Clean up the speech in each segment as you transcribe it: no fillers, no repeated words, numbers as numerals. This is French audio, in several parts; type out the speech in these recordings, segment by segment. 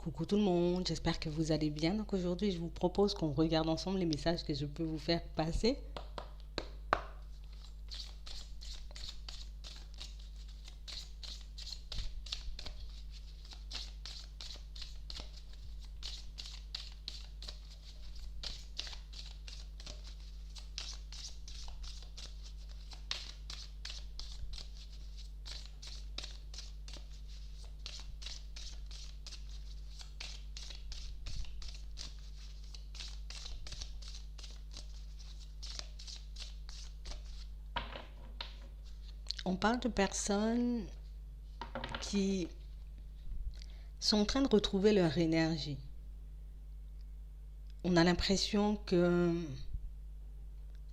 Coucou tout le monde, j'espère que vous allez bien. Donc aujourd'hui, je vous propose qu'on regarde ensemble les messages que je peux vous faire passer. On parle de personnes qui sont en train de retrouver leur énergie. On a l'impression qu'il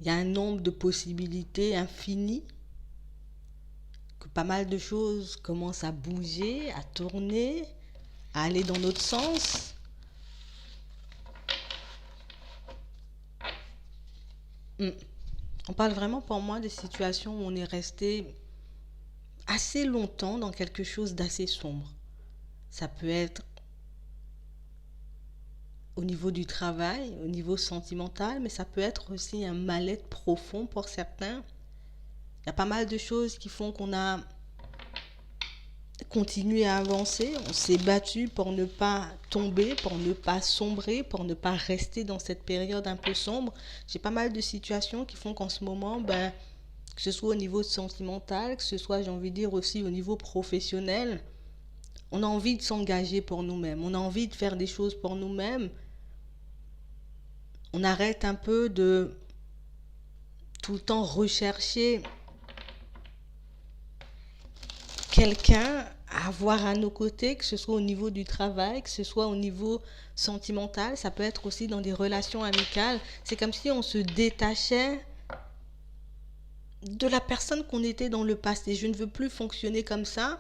y a un nombre de possibilités infinies, que pas mal de choses commencent à bouger, à tourner, à aller dans notre sens. On parle vraiment pour moi de situations où on est resté assez longtemps dans quelque chose d'assez sombre. Ça peut être au niveau du travail, au niveau sentimental, mais ça peut être aussi un mal-être profond pour certains. Il y a pas mal de choses qui font qu'on a continué à avancer, on s'est battu pour ne pas tomber, pour ne pas sombrer, pour ne pas rester dans cette période un peu sombre. J'ai pas mal de situations qui font qu'en ce moment, que ce soit au niveau sentimental, que ce soit, j'ai envie de dire, aussi au niveau professionnel, on a envie de s'engager pour nous-mêmes, on a envie de faire des choses pour nous-mêmes. On arrête un peu de tout le temps rechercher quelqu'un à avoir à nos côtés, que ce soit au niveau du travail, que ce soit au niveau sentimental, ça peut être aussi dans des relations amicales. C'est comme si on se détachait de la personne qu'on était dans le passé. Je ne veux plus fonctionner comme ça.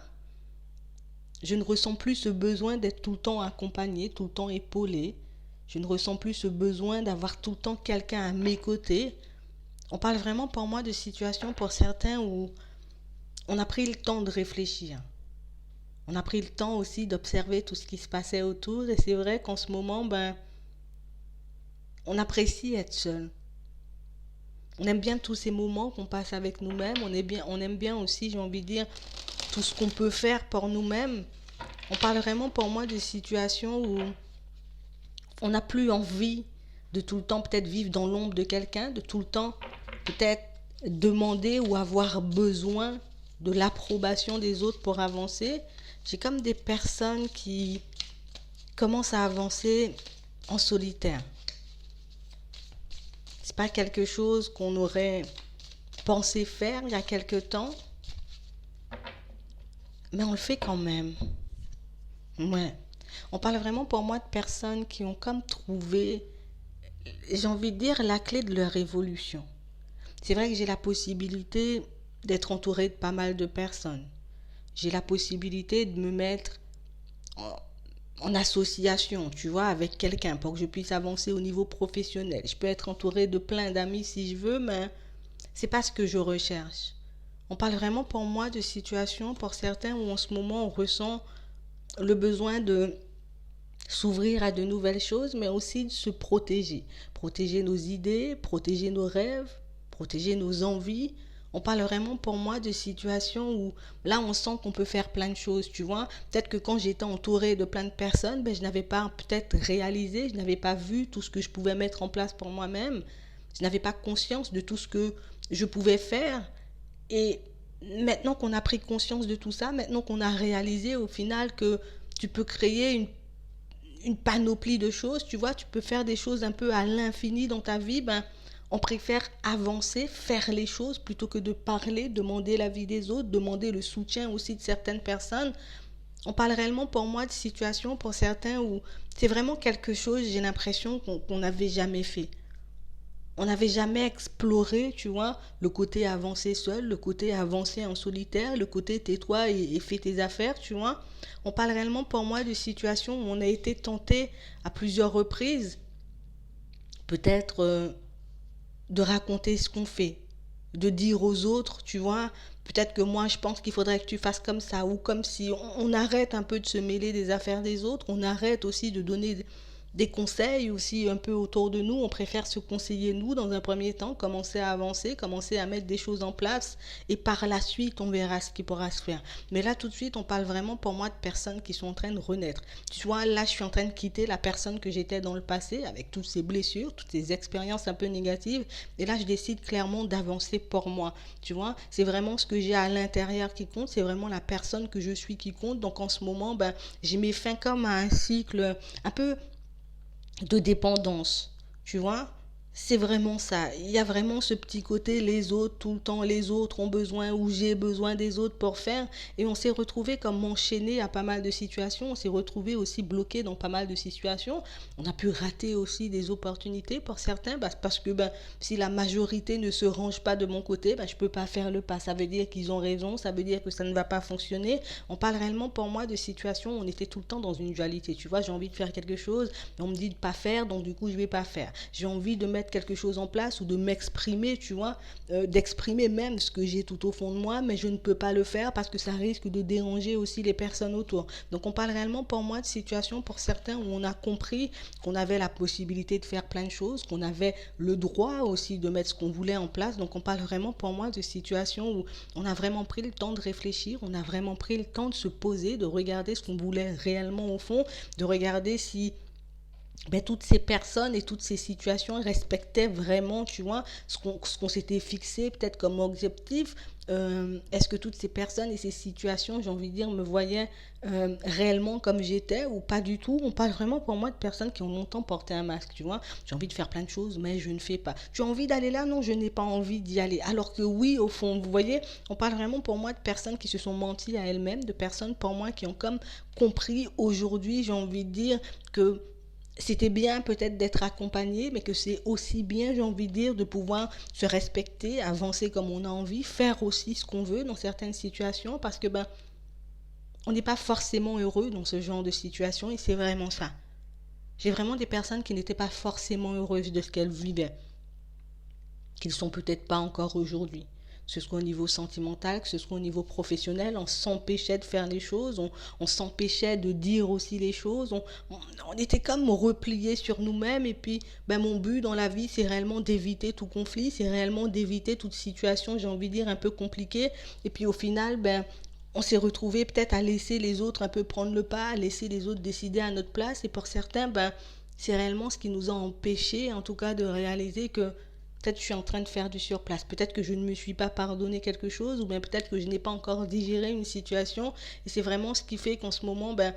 Je ne ressens plus ce besoin d'être tout le temps accompagné, tout le temps épaulé. Je ne ressens plus ce besoin d'avoir tout le temps quelqu'un à mes côtés. On parle vraiment pour moi de situations pour certains où on a pris le temps de réfléchir. On a pris le temps aussi d'observer tout ce qui se passait autour. Et c'est vrai qu'en ce moment, on apprécie être seul. On aime bien tous ces moments qu'on passe avec nous-mêmes. On aime bien aussi, j'ai envie de dire, tout ce qu'on peut faire pour nous-mêmes. On parle vraiment pour moi de situations où on n'a plus envie de tout le temps peut-être vivre dans l'ombre de quelqu'un, de tout le temps peut-être demander ou avoir besoin de l'approbation des autres pour avancer. J'ai comme des personnes qui commencent à avancer en solitaire. C'est pas quelque chose qu'on aurait pensé faire il y a quelque temps, mais on le fait quand même. Ouais. On parle vraiment pour moi de personnes qui ont comme trouvé, j'ai envie de dire, la clé de leur évolution. C'est vrai que j'ai la possibilité d'être entourée de pas mal de personnes. J'ai la possibilité de me mettre en association, tu vois, avec quelqu'un pour que je puisse avancer au niveau professionnel. Je peux être entourée de plein d'amis si je veux, mais c'est pas ce que je recherche. On parle vraiment pour moi de situations pour certains où en ce moment on ressent le besoin de s'ouvrir à de nouvelles choses, mais aussi de se protéger. Protéger nos idées, protéger nos rêves, protéger nos envies. On parle vraiment pour moi de situations où là on sent qu'on peut faire plein de choses, tu vois. Peut-être que quand j'étais entourée de plein de personnes, je n'avais pas peut-être réalisé, je n'avais pas vu tout ce que je pouvais mettre en place pour moi-même. Je n'avais pas conscience de tout ce que je pouvais faire. Et maintenant qu'on a pris conscience de tout ça, maintenant qu'on a réalisé au final que tu peux créer une panoplie de choses, tu vois, tu peux faire des choses un peu à l'infini dans ta vie, on préfère avancer, faire les choses plutôt que de parler, demander l'avis des autres, demander le soutien aussi de certaines personnes. On parle réellement pour moi de situations pour certains où c'est vraiment quelque chose, j'ai l'impression qu'on n'avait jamais fait. On n'avait jamais exploré, tu vois, le côté avancer seul, le côté avancer en solitaire, le côté tais-toi et fais tes affaires, tu vois. On parle réellement pour moi de situations où on a été tenté à plusieurs reprises, peut-être de raconter ce qu'on fait, de dire aux autres, tu vois, Peut-être que moi, je pense qu'il faudrait que tu fasses comme ça ou comme si on arrête un peu de se mêler des affaires des autres, on arrête aussi de donner des conseils aussi un peu autour de nous. On préfère se conseiller nous dans un premier temps, commencer à avancer, commencer à mettre des choses en place et par la suite, on verra ce qui pourra se faire. Mais là, tout de suite, on parle vraiment pour moi de personnes qui sont en train de renaître. Tu vois, là, je suis en train de quitter la personne que j'étais dans le passé avec toutes ces blessures, toutes ces expériences un peu négatives. Et là, je décide clairement d'avancer pour moi. Tu vois, c'est vraiment ce que j'ai à l'intérieur qui compte, c'est vraiment la personne que je suis qui compte. Donc en ce moment, ben, j'ai mis fin comme à un cycle un peu de dépendance, tu vois. C'est vraiment ça. Il y a vraiment ce petit côté, les autres, tout le temps, les autres ont besoin ou j'ai besoin des autres pour faire. Et on s'est retrouvé comme enchaîné à pas mal de situations. On s'est retrouvé aussi bloqué dans pas mal de situations. On a pu rater aussi des opportunités pour certains parce que ben, si la majorité ne se range pas de mon côté, ben, je ne peux pas faire le pas. Ça veut dire qu'ils ont raison, ça veut dire que ça ne va pas fonctionner. On parle réellement pour moi de situations où on était tout le temps dans une dualité. Tu vois, j'ai envie de faire quelque chose, mais on me dit de pas faire, donc du coup, je ne vais pas faire. J'ai envie de mettre quelque chose en place ou de m'exprimer, tu vois, d'exprimer même ce que j'ai tout au fond de moi, mais je ne peux pas le faire parce que ça risque de déranger aussi les personnes autour. Donc on parle réellement pour moi de situations pour certains où on a compris qu'on avait la possibilité de faire plein de choses, qu'on avait le droit aussi de mettre ce qu'on voulait en place. Donc on parle vraiment pour moi de situations où on a vraiment pris le temps de réfléchir, on a vraiment pris le temps de se poser, de regarder ce qu'on voulait réellement au fond, de regarder si ben, toutes ces personnes et toutes ces situations respectaient vraiment, tu vois, ce qu'on s'était fixé peut-être comme objectif. Est-ce que toutes ces personnes et ces situations, j'ai envie de dire, me voyaient réellement comme j'étais ou pas du tout? On parle vraiment pour moi de personnes qui ont longtemps porté un masque, tu vois. J'ai envie de faire plein de choses, mais je ne fais pas. Tu as envie d'aller là? Non, je n'ai pas envie d'y aller. Alors que oui, au fond, vous voyez, on parle vraiment pour moi de personnes qui se sont menties à elles-mêmes, de personnes pour moi qui ont comme compris aujourd'hui, j'ai envie de dire, que c'était bien peut-être d'être accompagné, mais que c'est aussi bien, j'ai envie de dire, de pouvoir se respecter, avancer comme on a envie, faire aussi ce qu'on veut dans certaines situations, parce que ben, on n'est pas forcément heureux dans ce genre de situation, et c'est vraiment ça. J'ai vraiment des personnes qui n'étaient pas forcément heureuses de ce qu'elles vivaient, qu'ils sont peut-être pas encore aujourd'hui. Que ce soit au niveau sentimental, que ce soit au niveau professionnel, on s'empêchait de faire les choses, on s'empêchait de dire aussi les choses, on était comme repliés sur nous-mêmes et puis ben, mon but dans la vie c'est réellement d'éviter tout conflit, c'est réellement d'éviter toute situation, j'ai envie de dire, un peu compliquée et puis au final ben, on s'est retrouvé peut-être à laisser les autres un peu prendre le pas, à laisser les autres décider à notre place et pour certains ben, c'est réellement ce qui nous a empêchés en tout cas de réaliser que peut-être que je suis en train de faire du surplace. Peut-être que je ne me suis pas pardonné quelque chose ou bien peut-être que je n'ai pas encore digéré une situation. Et c'est vraiment ce qui fait qu'en ce moment, ben,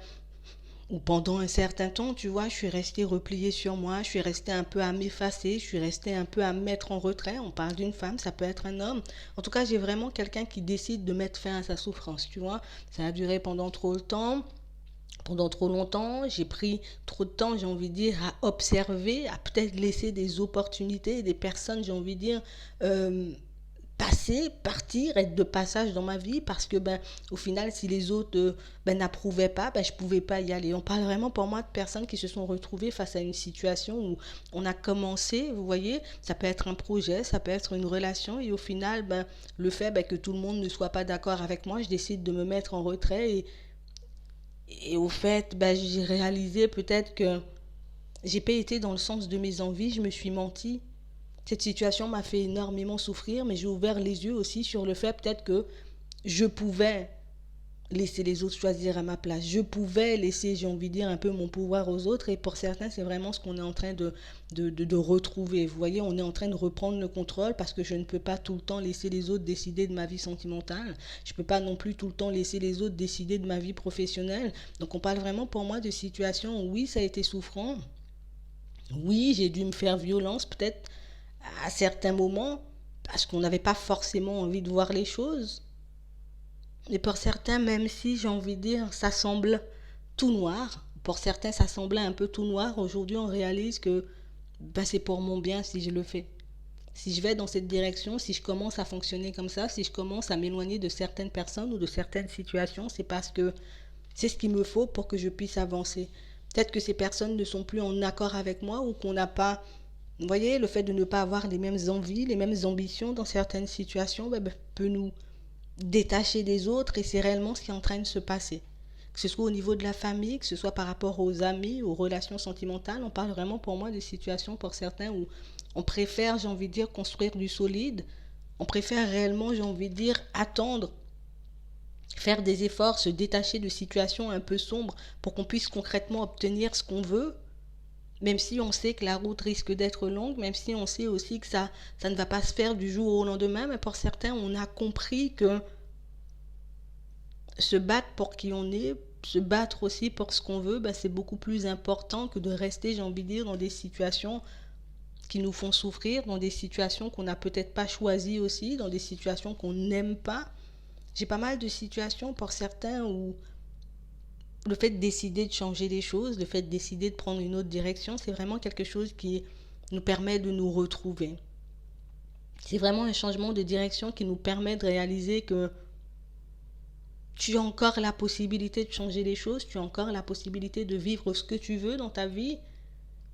ou pendant un certain temps, tu vois, je suis restée repliée sur moi, je suis restée un peu à m'effacer, je suis restée un peu à me mettre en retrait. On parle d'une femme, ça peut être un homme. En tout cas, j'ai vraiment quelqu'un qui décide de mettre fin à sa souffrance, tu vois. Ça a duré pendant trop longtemps, j'ai pris trop de temps, j'ai envie de dire, à observer, à peut-être laisser des opportunités, des personnes, j'ai envie de dire, euh, passer, partir, être de passage dans ma vie parce que ben au final si les autres ben, n'approuvaient pas, ben je pouvais pas y aller. On parle vraiment pour moi de personnes qui se sont retrouvées face à une situation où on a commencé, vous voyez, ça peut être un projet, ça peut être une relation et au final ben le fait ben, que tout le monde ne soit pas d'accord avec moi, je décide de me mettre en retrait et au fait ben, j'ai réalisé peut-être que j'ai pas été dans le sens de mes envies, je me suis menti. Cette situation m'a fait énormément souffrir, mais j'ai ouvert les yeux aussi sur le fait peut-être que je pouvais laisser les autres choisir à ma place. Je pouvais laisser, j'ai envie de dire, un peu mon pouvoir aux autres. Et pour certains, c'est vraiment ce qu'on est en train de retrouver. Vous voyez, on est en train de reprendre le contrôle parce que je ne peux pas tout le temps laisser les autres décider de ma vie sentimentale. Je ne peux pas non plus tout le temps laisser les autres décider de ma vie professionnelle. Donc on parle vraiment pour moi de situations où oui, ça a été souffrant. Oui, j'ai dû me faire violence peut-être à certains moments parce qu'on n'avait pas forcément envie de voir les choses. Et pour certains, même si j'ai envie de dire, ça semble tout noir, pour certains, ça semblait un peu tout noir, aujourd'hui, on réalise que ben, c'est pour mon bien si je le fais. Si je vais dans cette direction, si je commence à fonctionner comme ça, si je commence à m'éloigner de certaines personnes ou de certaines situations, c'est parce que c'est ce qu'il me faut pour que je puisse avancer. Peut-être que ces personnes ne sont plus en accord avec moi ou qu'on n'a pas. Vous voyez, le fait de ne pas avoir les mêmes envies, les mêmes ambitions dans certaines situations ben, peut détaché des autres et c'est réellement ce qui est en train de se passer. Que ce soit au niveau de la famille, que ce soit par rapport aux amis, aux relations sentimentales, on parle vraiment pour moi de situations pour certains où on préfère, j'ai envie de dire, construire du solide. On préfère réellement, j'ai envie de dire, attendre, faire des efforts, se détacher de situations un peu sombres pour qu'on puisse concrètement obtenir ce qu'on veut, même si on sait que la route risque d'être longue, même si on sait aussi que ça ne va pas se faire du jour au lendemain, mais pour certains, on a compris que se battre pour qui on est, se battre aussi pour ce qu'on veut, bah, c'est beaucoup plus important que de rester, j'ai envie de dire, dans des situations qui nous font souffrir, dans des situations qu'on n'a peut-être pas choisies aussi, dans des situations qu'on n'aime pas. J'ai pas mal de situations pour certains où le fait de décider de changer les choses, le fait de décider de prendre une autre direction, c'est vraiment quelque chose qui nous permet de nous retrouver. C'est vraiment un changement de direction qui nous permet de réaliser que tu as encore la possibilité de changer les choses, tu as encore la possibilité de vivre ce que tu veux dans ta vie,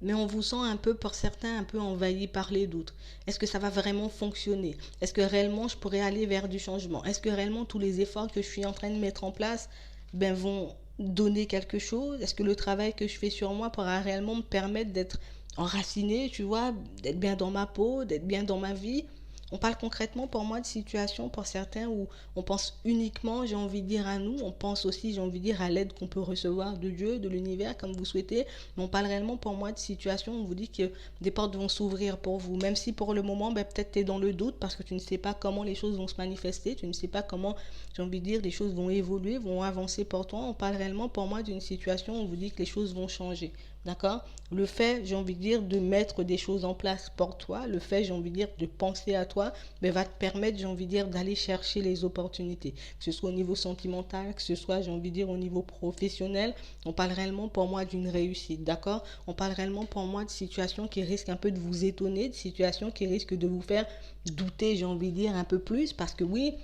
mais on vous sent un peu, pour certains, un peu envahi par les doutes. Est-ce que ça va vraiment fonctionner? Est-ce que réellement je pourrais aller vers du changement? Est-ce que réellement tous les efforts que je suis en train de mettre en place vont donner quelque chose? Est-ce que le travail que je fais sur moi pourra réellement me permettre d'être enraciné, tu vois, d'être bien dans ma peau, d'être bien dans ma vie? On parle concrètement pour moi de situations pour certains où on pense uniquement, j'ai envie de dire, à nous, on pense aussi, j'ai envie de dire, à l'aide qu'on peut recevoir de Dieu, de l'univers, comme vous souhaitez, mais on parle réellement pour moi de situations où on vous dit que des portes vont s'ouvrir pour vous, même si pour le moment, peut-être tu es dans le doute parce que tu ne sais pas comment les choses vont se manifester, tu ne sais pas comment, j'ai envie de dire, les choses vont évoluer, vont avancer pour toi. On parle réellement pour moi d'une situation où on vous dit que les choses vont changer. D'accord? Le fait, j'ai envie de dire, de mettre des choses en place pour toi, le fait, j'ai envie de dire, de penser à toi, va te permettre, j'ai envie de dire, d'aller chercher les opportunités. Que ce soit au niveau sentimental, que ce soit, j'ai envie de dire, au niveau professionnel, on parle réellement pour moi d'une réussite. D'accord? On parle réellement pour moi de situations qui risquent un peu de vous étonner, de situations qui risquent de vous faire douter, j'ai envie de dire, un peu plus, parce que oui,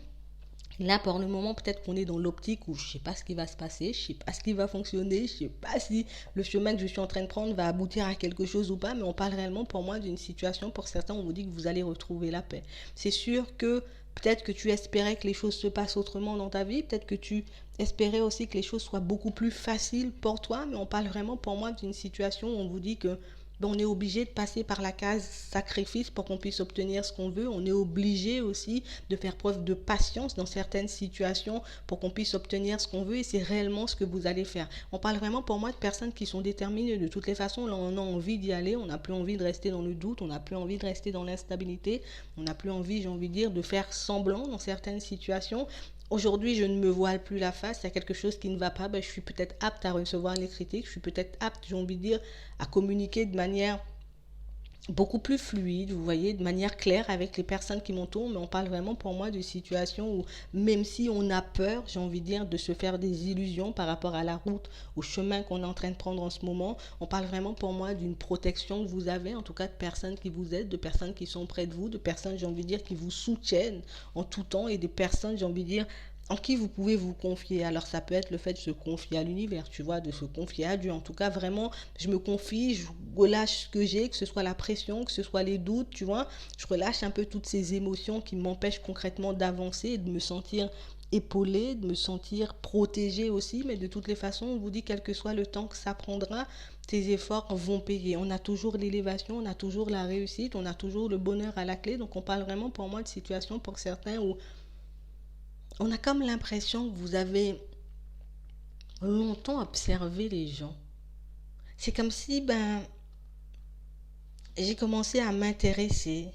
là, pour le moment, peut-être qu'on est dans l'optique où je ne sais pas ce qui va se passer, je ne sais pas ce qui va fonctionner, je ne sais pas si le chemin que je suis en train de prendre va aboutir à quelque chose ou pas, mais on parle réellement pour moi d'une situation, pour certains, on vous dit que vous allez retrouver la paix. C'est sûr que peut-être que tu espérais que les choses se passent autrement dans ta vie, peut-être que tu espérais aussi que les choses soient beaucoup plus faciles pour toi, mais on parle vraiment pour moi d'une situation où on vous dit que on est obligé de passer par la case sacrifice pour qu'on puisse obtenir ce qu'on veut. On est obligé aussi de faire preuve de patience dans certaines situations pour qu'on puisse obtenir ce qu'on veut et c'est réellement ce que vous allez faire. On parle vraiment pour moi de personnes qui sont déterminées de toutes les façons. Là, on a envie d'y aller, on n'a plus envie de rester dans le doute, on n'a plus envie de rester dans l'instabilité, on n'a plus envie, j'ai envie de dire, de faire semblant dans certaines situations. Aujourd'hui, je ne me voile plus la face, il y a quelque chose qui ne va pas, je suis peut-être apte à recevoir les critiques, je suis peut-être apte, j'ai envie de dire, à communiquer de manière beaucoup plus fluide, vous voyez, de manière claire avec les personnes qui m'entourent, mais on parle vraiment pour moi de situations où même si on a peur, j'ai envie de dire, de se faire des illusions par rapport à la route, au chemin qu'on est en train de prendre en ce moment, on parle vraiment pour moi d'une protection que vous avez, en tout cas de personnes qui vous aident, de personnes qui sont près de vous, de personnes, j'ai envie de dire, qui vous soutiennent en tout temps et des personnes, j'ai envie de dire, en qui vous pouvez vous confier. Alors ça peut être le fait de se confier à l'univers, tu vois, de se confier à Dieu. En tout cas, vraiment, je me confie, je relâche ce que j'ai, que ce soit la pression, que ce soit les doutes, tu vois. Je relâche un peu toutes ces émotions qui m'empêchent concrètement d'avancer et de me sentir épaulée, de me sentir protégée aussi. Mais de toutes les façons, on vous dit, quel que soit le temps que ça prendra, tes efforts vont payer. On a toujours l'élévation, on a toujours la réussite, on a toujours le bonheur à la clé. Donc on parle vraiment pour moi de situations pour certains où on a comme l'impression que vous avez longtemps observé les gens. C'est comme si j'ai commencé à m'intéresser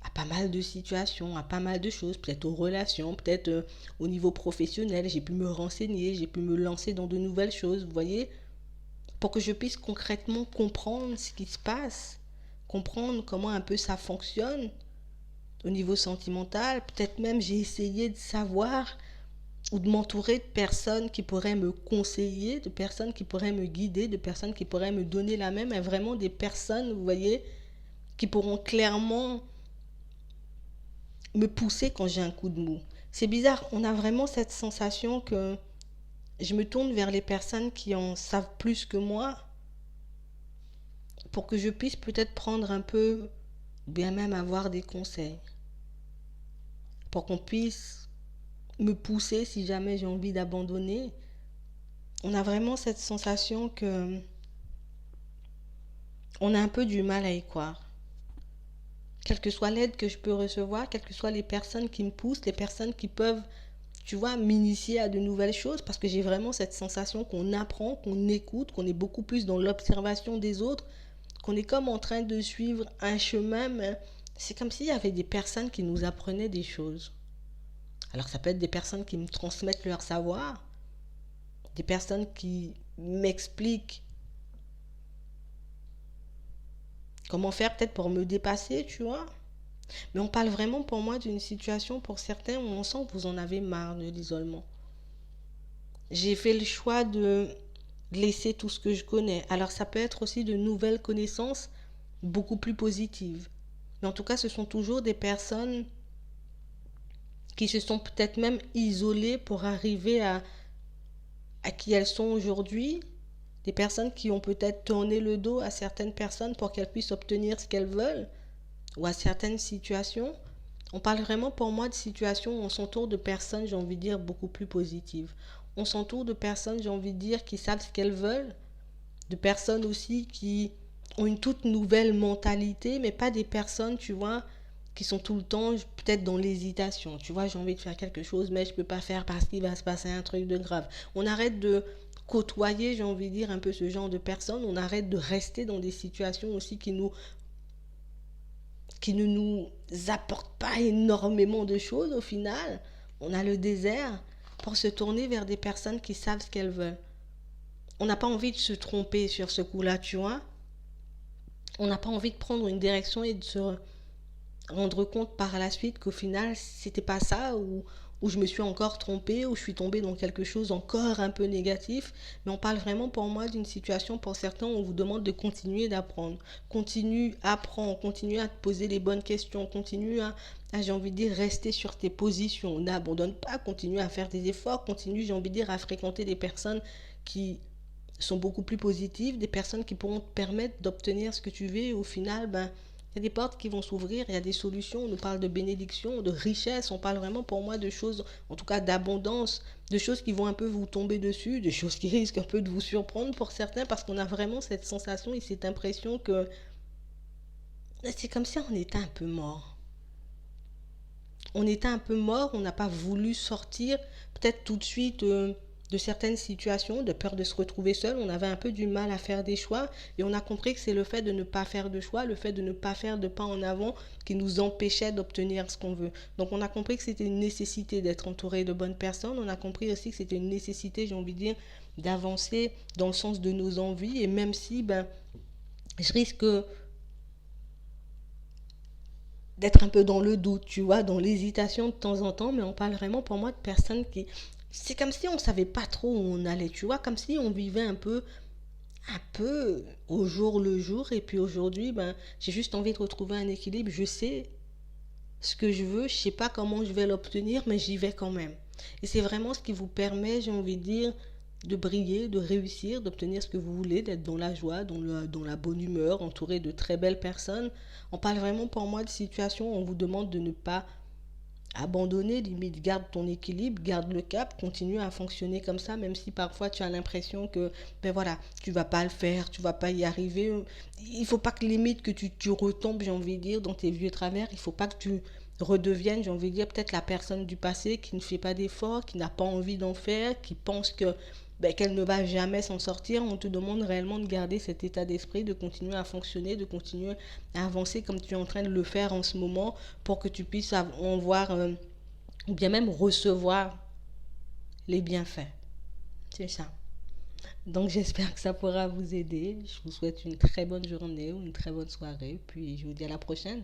à pas mal de situations, à pas mal de choses, peut-être aux relations, peut-être au niveau professionnel. J'ai pu me renseigner, j'ai pu me lancer dans de nouvelles choses, vous voyez, pour que je puisse concrètement comprendre ce qui se passe, comprendre comment un peu ça fonctionne au niveau sentimental. Peut-être même j'ai essayé de savoir ou de m'entourer de personnes qui pourraient me conseiller, de personnes qui pourraient me guider, de personnes qui pourraient me donner la main, mais vraiment des personnes, vous voyez, qui pourront clairement me pousser quand j'ai un coup de mou. C'est bizarre, on a vraiment cette sensation que je me tourne vers les personnes qui en savent plus que moi pour que je puisse peut-être prendre un peu, bien même avoir des conseils, pour qu'on puisse me pousser si jamais j'ai envie d'abandonner. On a vraiment cette sensation que on a un peu du mal à y croire. Quelle que soit l'aide que je peux recevoir, quelles que soient les personnes qui me poussent, les personnes qui peuvent, tu vois, m'initier à de nouvelles choses, parce que j'ai vraiment cette sensation qu'on apprend, qu'on écoute, qu'on est beaucoup plus dans l'observation des autres, qu'on est comme en train de suivre un chemin, mais c'est comme s'il y avait des personnes qui nous apprenaient des choses. Alors ça peut être des personnes qui me transmettent leur savoir, des personnes qui m'expliquent comment faire peut-être pour me dépasser, tu vois. Mais on parle vraiment pour moi d'une situation pour certains où on sent que vous en avez marre de l'isolement. J'ai fait le choix de laisser tout ce que je connais. Alors ça peut être aussi de nouvelles connaissances beaucoup plus positives. Mais en tout cas, ce sont toujours des personnes qui se sont peut-être même isolées pour arriver à qui elles sont aujourd'hui. Des personnes qui ont peut-être tourné le dos à certaines personnes pour qu'elles puissent obtenir ce qu'elles veulent ou à certaines situations. On parle vraiment pour moi de situations où on s'entoure de personnes, j'ai envie de dire, beaucoup plus positives. On s'entoure de personnes, j'ai envie de dire, qui savent ce qu'elles veulent, de personnes aussi qui ont une toute nouvelle mentalité, mais pas des personnes, tu vois, qui sont tout le temps peut-être dans l'hésitation. Tu vois, j'ai envie de faire quelque chose, mais je ne peux pas faire parce qu'il va se passer un truc de grave. On arrête de côtoyer, j'ai envie de dire, un peu ce genre de personnes. On arrête de rester dans des situations aussi qui ne nous apportent pas énormément de choses au final. On a le désert pour se tourner vers des personnes qui savent ce qu'elles veulent. On n'a pas envie de se tromper sur ce coup-là, tu vois. On n'a pas envie de prendre une direction et de se rendre compte par la suite qu'au final, c'était pas ça, ou je me suis encore trompée, ou je suis tombée dans quelque chose encore un peu négatif. Mais on parle vraiment pour moi d'une situation, pour certains, où on vous demande de continuer d'apprendre. Continue, apprends, continue à te poser les bonnes questions, continue à, j'ai envie de dire, rester sur tes positions. N'abandonne pas, continue à faire des efforts, continue, j'ai envie de dire, à fréquenter des personnes qui sont beaucoup plus positives, des personnes qui pourront te permettre d'obtenir ce que tu veux. Et au final, ben, il y a des portes qui vont s'ouvrir, il y a des solutions. On nous parle de bénédiction, de richesse. On parle vraiment pour moi de choses, en tout cas d'abondance, de choses qui vont un peu vous tomber dessus, de choses qui risquent un peu de vous surprendre pour certains, parce qu'on a vraiment cette sensation et cette impression que c'est comme si on était un peu mort. On était un peu mort, on n'a pas voulu sortir peut-être tout de suite de certaines situations, de peur de se retrouver seul. On avait un peu du mal à faire des choix et on a compris que c'est le fait de ne pas faire de choix, le fait de ne pas faire de pas en avant qui nous empêchait d'obtenir ce qu'on veut. Donc on a compris que c'était une nécessité d'être entouré de bonnes personnes. On a compris aussi que c'était une nécessité, j'ai envie de dire, d'avancer dans le sens de nos envies. Et même si je risque d'être un peu dans le doute, tu vois, dans l'hésitation de temps en temps, mais on parle vraiment pour moi de personnes qui... C'est comme si on ne savait pas trop où on allait, tu vois, comme si on vivait un peu au jour le jour, et puis aujourd'hui, j'ai juste envie de retrouver un équilibre. Je sais ce que je veux, je sais pas comment je vais l'obtenir, mais j'y vais quand même. Et c'est vraiment ce qui vous permet, j'ai envie de dire, de briller, de réussir, d'obtenir ce que vous voulez, d'être dans la joie, dans la bonne humeur, entouré de très belles personnes. On parle vraiment pour moi de situations où on vous demande de ne pas abandonner, limite garde ton équilibre, garde le cap, continue à fonctionner comme ça, même si parfois tu as l'impression que voilà, tu vas pas le faire, tu vas pas y arriver. Il faut pas que limite que tu retombes, j'ai envie de dire, dans tes vieux travers. Il faut pas que tu redeviennes, j'ai envie de dire, peut-être la personne du passé qui ne fait pas d'efforts, qui n'a pas envie d'en faire, qui pense que qu'elle ne va jamais s'en sortir. On te demande réellement de garder cet état d'esprit, de continuer à fonctionner, de continuer à avancer comme tu es en train de le faire en ce moment, pour que tu puisses en voir ou bien même recevoir les bienfaits. C'est ça. Donc j'espère que ça pourra vous aider. Je vous souhaite une très bonne journée ou une très bonne soirée. Puis je vous dis à la prochaine.